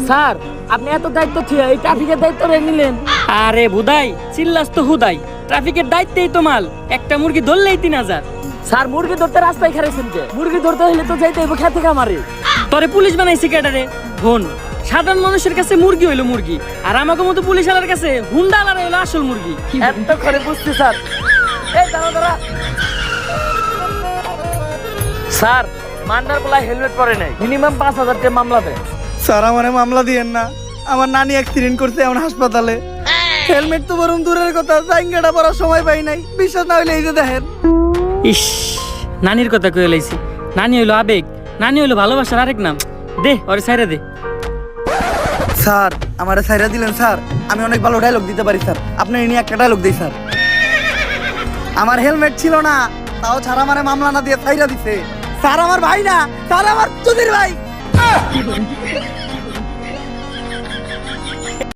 Sir আপনি এত দায়িত্ব ছিল এই ট্রাফিকের দায়িত্ব নিলেন? আরে বুদাই চিল্লাস তো হুদাই, ট্রাফিকের দায়িত্বেই তো মাল, একটা মুরগি ধরলেই 3000। স্যার মুরগি ধরতে রাস্তায় খারেছেন কে? মুরগি ধরতে হলে তো যাইতে হইব খেতে খামারে। তোরে পুলিশ বানাইছি কেডারে? হন, সাধারণ মানুষের কাছে মুরগি হইলো মুরগি, আর আমাকে মতো পুলিশ আলার কাছে হুন্ডা আলার হইলো আসল মুরগি। এত করে বুঝছি স্যার। এই দাঁড়া দাঁড়া স্যার, মান্নার বলা হেলমেট পরে নাই, মিনিমাম 5000 টাকা মামলা দেয়। স্যার আমারে মামলা দিয়েন না, আমার নানি অ্যাক্সিডেন্ট করছে এখন হাসপাতালে। হেলমেট তো বরং দূরের কথা, জাইঙ্গাটা পরার সময় পাই নাই। বিশ্বাস না হইলে এই যে দেখেন। ইস, নানির কথা কয়ে লাইছি। নানি হইলো আবেগ, নানি হইলো ভালোবাসার আরেক নাম। দে ওরে ছাইরা দে। স্যার আমারে ছাইরা দিলেন স্যার, আমি অনেক ভালো ডায়লগ দিতে পারি স্যার, আপনি নিয়ে একটা ডায়লগ দিই স্যার। আমার হেলমেট ছিল না, তাও ছাড়া আমারে মামলা না দিয়ে ছাইরা দিছে। স্যার আমার ভাই না, স্যার আমার চুদির ভাই।